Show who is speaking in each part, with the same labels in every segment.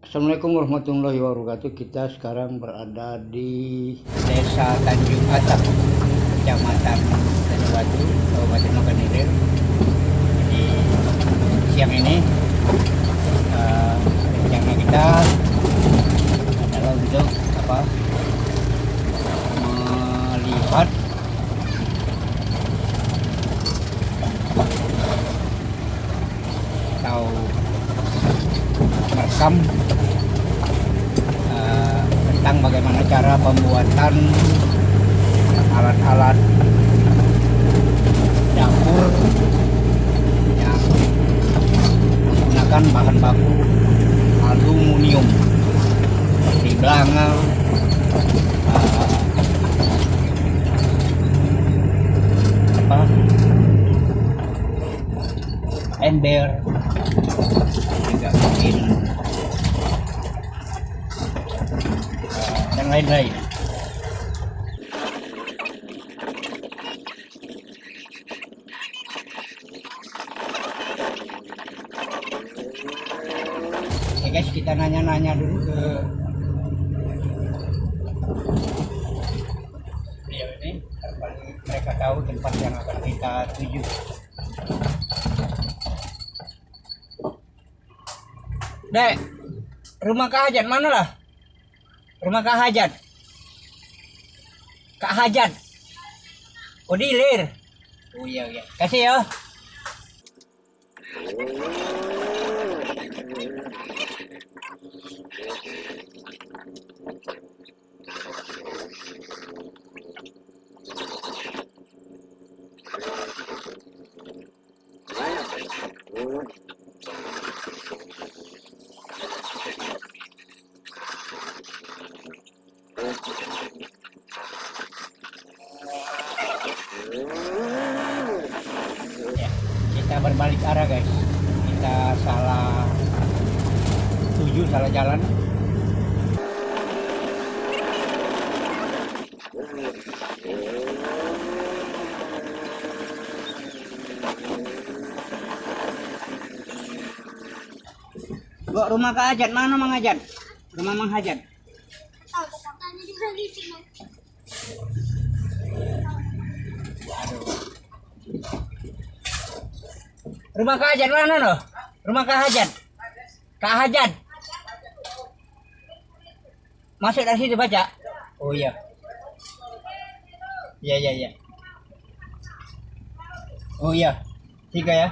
Speaker 1: Assalamualaikum warahmatullahi wabarakatuh. Kita sekarang berada di
Speaker 2: Desa Tanjung Atap, Kecamatan Tanjung Kabupaten Bangka Hilir. Jadi siang ini rencana kita adalah untuk melihat atau merekam tentang bagaimana cara pembuatan alat-alat dapur yang menggunakan bahan baku aluminium seperti belanga, ember, juga mungkin dan lain-lain. Oke guys, kita nanya-nanya dulu ke beliau ini, mereka tahu tempat yang akan kita tuju. Dek, rumah Kak Hajat mana lah? Rumah Kak Hajat. Kak Hajat. Oh, di Hilir. Oh iya. Kasih ya. Ya, kita berbalik arah guys. Kita salah tuju, salah jalan. Bu, rumah Kak Hajat mana Mang Hajat? Rumah Mang Hajat. Rumah Kak Hajat mana loh? Rumah Kak Hajat. Kak Hajat. Masuk dari situ baca. Oh iya. Iya. Oh iya. 3 ya.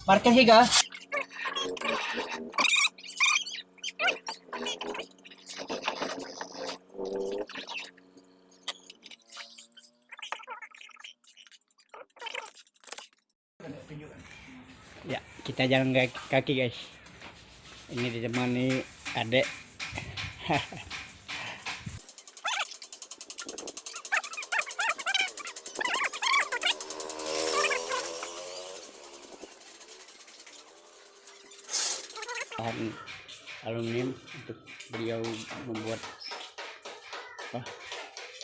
Speaker 2: Parkir 3. Ya, kita jalan kaki guys. Ini ditemani adek. Bahan aluminium untuk beliau membuat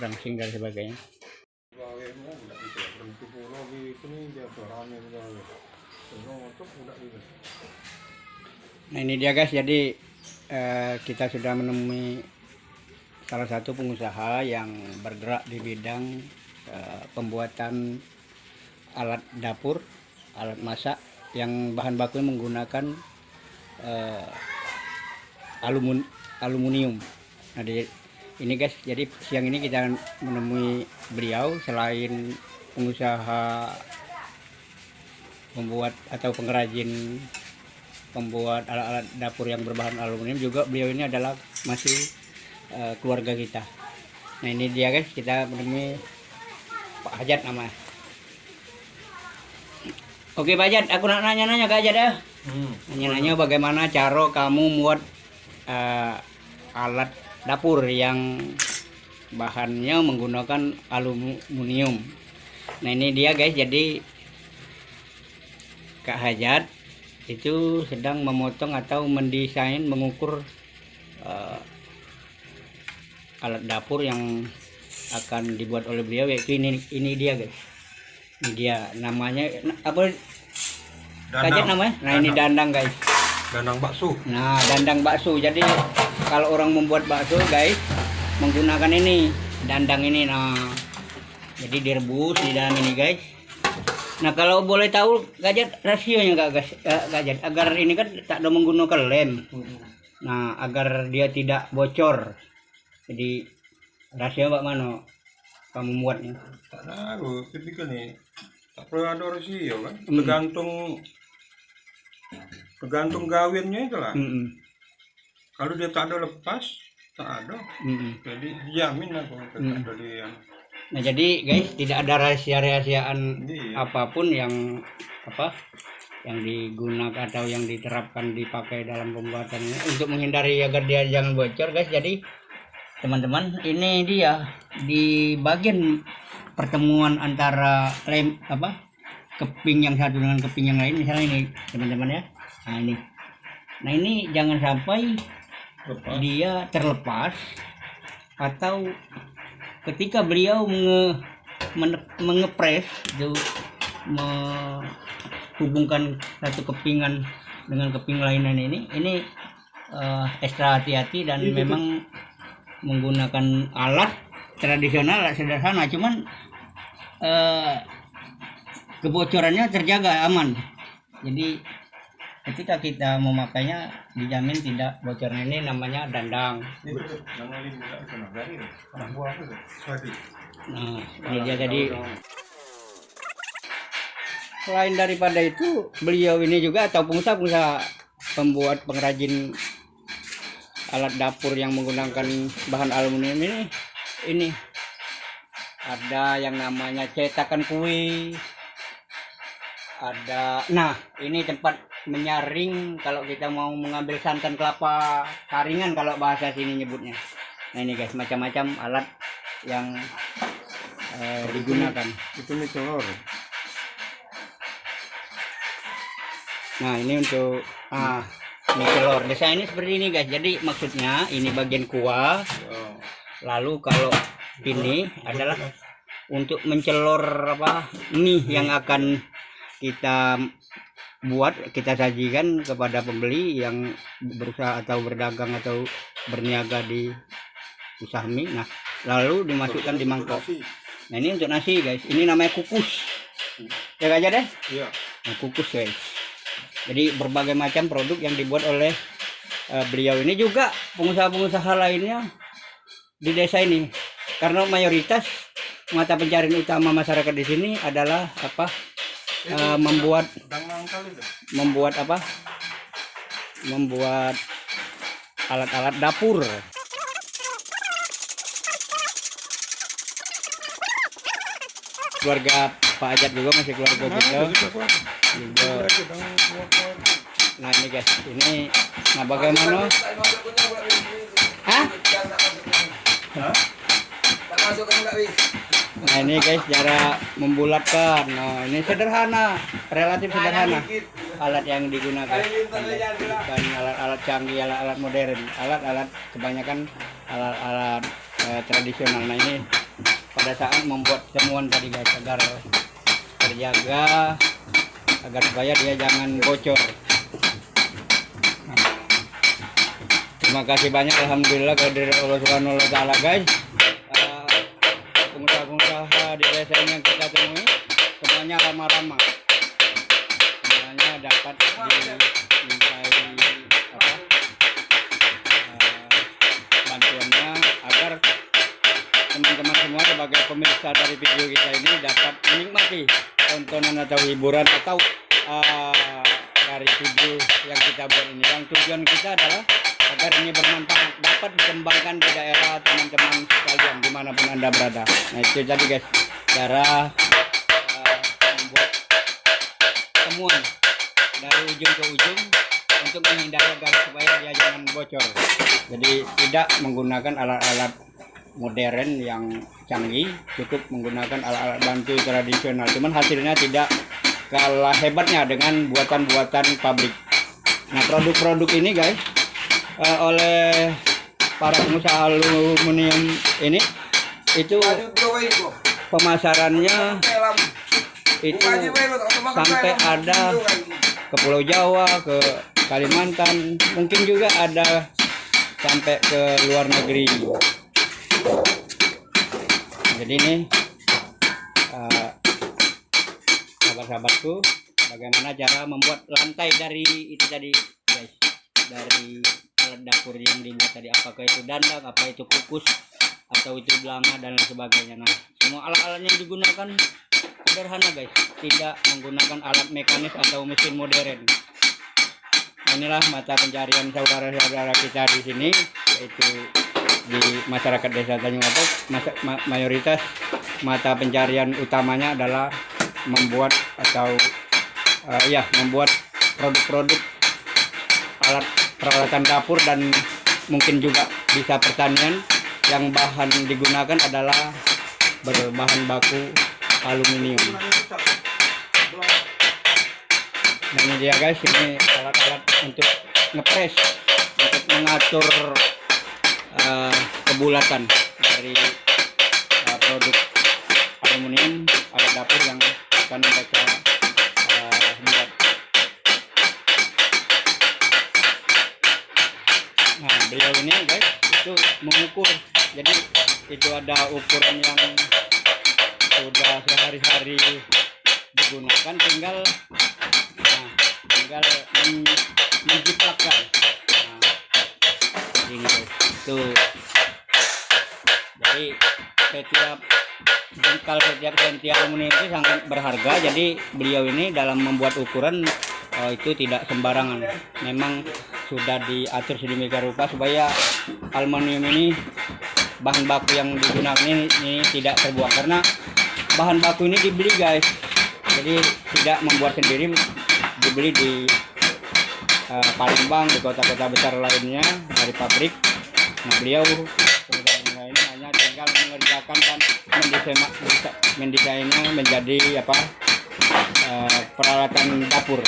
Speaker 2: rangsing dan sebagainya. Nah ini dia guys, jadi kita sudah menemui salah satu pengusaha yang bergerak di bidang pembuatan alat dapur, alat masak yang bahan bakunya menggunakan aluminium. Nah ini guys, jadi siang ini kita menemui beliau. Selain pengusaha membuat atau pengrajin pembuat alat-alat dapur yang berbahan aluminium, juga beliau ini adalah masih keluarga kita. Nah ini dia guys, kita menemui Pak Hajat namanya. Oke Pak Hajat, aku nak nanya-nanya Kak Hajat ya. Nanya-nanya bagaimana cara kamu buat alat dapur yang bahannya menggunakan aluminium. Nah ini dia guys, jadi Kak Hajat itu sedang memotong atau mendesain, mengukur alat dapur yang akan dibuat oleh beliau, yaitu ini dia guys. Ini dia namanya apa? Kajat namanya. Nah, ini dandang guys.
Speaker 3: Dandang bakso.
Speaker 2: Nah, dandang bakso. Jadi kalau orang membuat bakso, guys, menggunakan ini, dandang ini. Nah, jadi direbus di dalam ini, guys. Nah, kalau boleh tahu, Gajat, rasionya guys, Gajat, agar ini kan tak ada menggunakan lem. Nah, agar dia tidak bocor. Jadi rasio Pak Mano kamu buatnya?
Speaker 3: Tak tahu, ketika nih tak perlu ada rasio kan. Tergantung gawinnya itu lah. Kalau dia tak ada lepas, tak ada. Jadi dijamin aku tak ada dia.
Speaker 2: Nah, jadi guys, tidak ada rahasia-rahasiaan apapun yang yang digunakan atau yang diterapkan dipakai dalam pembuatannya untuk menghindari agar dia jangan bocor, guys. Jadi teman-teman, ini dia di bagian pertemuan antara keping yang satu dengan keping yang lain, misalnya ini teman-teman ya. Nah ini jangan sampai dia terlepas, atau ketika beliau mengepres itu, menghubungkan satu kepingan dengan keping lainan ini ekstra hati-hati dan memang menggunakan alat tradisional, alat sederhana, cuman kebocorannya terjaga aman. Jadi ketika kita memakainya dijamin tidak bocornya. Ini namanya dandang. Nah, ini dia. Jadi selain daripada itu, beliau ini juga atau pengusaha pembuat pengrajin alat dapur yang menggunakan bahan aluminium ini ada yang namanya cetakan kue, ada, nah ini tempat menyaring kalau kita mau mengambil santan kelapa saringan kalau bahasa sini nyebutnya. Nah ini guys, macam-macam alat yang digunakan.
Speaker 3: Itu mie telur.
Speaker 2: Nah ini untuk mie telur. Biasanya ini seperti ini guys. Jadi maksudnya ini bagian kuah. Lalu kalau ini adalah untuk mencelor mie yang akan kita buat, kita sajikan kepada pembeli yang berusaha atau berdagang atau berniaga di usaha mie. Nah lalu dimasukkan di mangkok. Nah ini untuk nasi guys. Ini namanya kukus. Ya aja deh.
Speaker 3: Iya.
Speaker 2: Nah, kukus guys. Jadi berbagai macam produk yang dibuat oleh beliau ini, juga pengusaha-pengusaha lainnya di desa ini. Karena mayoritas mata pencarian utama masyarakat di sini adalah membuat alat-alat dapur. Keluarga Pak Ajat juga masih keluarga kita juga. Nah ini guys, ini bagaimana? Nah ini guys, cara membulatkan. Nah ini sederhana, relatif sederhana alat yang digunakan, bukan alat-alat canggih, alat-alat modern, alat-alat kebanyakan alat-alat tradisional. Nah ini pada saat membuat temuan tadi guys, agar terjaga, agar supaya dia jangan bocor. Terima kasih banyak, alhamdulillah kehadirat Allah Subhanahu wa taala guys. Pengusaha-pengusaha di desa ini yang kita temui semuanya ramah-ramah. Semuanya dapat dimintai bantuannya agar teman-teman semua sebagai pemirsa dari video kita ini dapat menikmati tontonan atau hiburan atau dari video yang kita buat ini. Yang tujuan kita adalah agar ini bermanfaat, dapat dikembangkan di daerah teman-teman sekalian dimanapun Anda berada. Nah itu tadi guys, cara membuat temuan dari ujung ke ujung untuk menghindari agar supaya dia jangan bocor. Jadi tidak menggunakan alat-alat modern yang canggih, cukup menggunakan alat-alat bantu tradisional. Cuman hasilnya tidak kalah hebatnya dengan buatan-buatan pabrik. Nah produk-produk ini guys, oleh para pengusaha aluminium ini itu pemasarannya itu sampai ada ke Pulau Jawa, ke Kalimantan, mungkin juga ada sampai ke luar negeri. Jadi ini sahabat-sahabatku, bagaimana cara membuat lantai dari itu tadi guys, dari alat dapur yang dilihat tadi, apakah itu dandang, apa itu kukus, atau itu belanga dan lain sebagainya. Nah, semua alat-alatnya yang digunakan sederhana guys, tidak menggunakan alat mekanis atau mesin modern. Inilah mata pencarian saudara-saudara kita di sini, yaitu di masyarakat desa Tanjung Atok. Mayoritas mata pencarian utamanya adalah membuat atau membuat produk-produk alat peralatan dapur, dan mungkin juga bisa pertanian yang bahan digunakan adalah berbahan baku aluminium. Nah, ini dia guys, ini alat-alat untuk ngepres, untuk mengatur kebulatan dari produk aluminium alat dapur yang akan mereka buat. Nah, beliau ini guys itu mengukur, jadi itu ada ukuran yang sudah sehari-hari digunakan, tinggal menjiplakkan. Nah, ini guys, itu jadi setiap jengkal, setiap senti aluminium itu sangat berharga. Jadi beliau ini dalam membuat ukuran itu tidak sembarangan, memang sudah diatur sedemikian rupa supaya aluminium ini, bahan baku yang digunakan ini tidak terbuang, karena bahan baku ini dibeli guys, jadi tidak membuat sendiri, dibeli di Palembang, di kota-kota besar lainnya dari pabrik. Nah, beliau ini hanya tinggal mengerjakan dan mendesainnya menjadi peralatan dapur.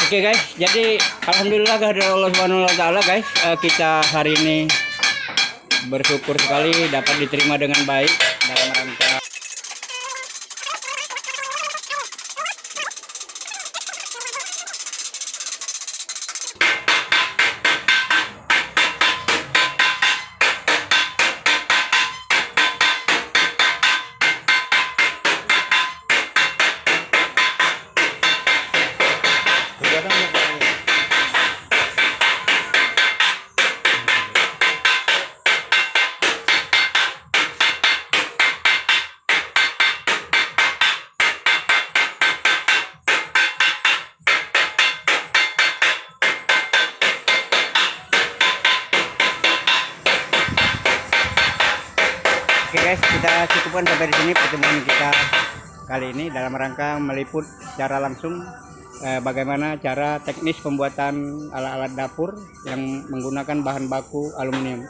Speaker 2: Oke guys, jadi alhamdulillah kehadirat Allah Subhanahu wa taala guys, kita hari ini bersyukur sekali dapat diterima dengan baik dalam rangka Oke guys, kita cukupkan sampai di sini pertemuan kita kali ini dalam rangka meliput secara langsung bagaimana cara teknis pembuatan alat-alat dapur yang menggunakan bahan baku aluminium.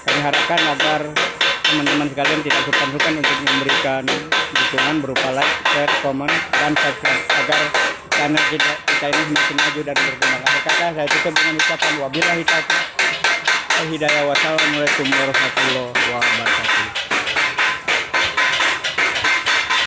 Speaker 2: Kami harapkan agar teman-teman sekalian tidak sungkan-sungkan untuk memberikan dukungan berupa like, share, comment, dan subscribe agar channel kita ini semakin maju dan berkembang. Akhir kata saya tutup dengan ucapan wabillahi taufiq. Hidayah. Wassalamualaikum warahmatullahi wabarakatuh.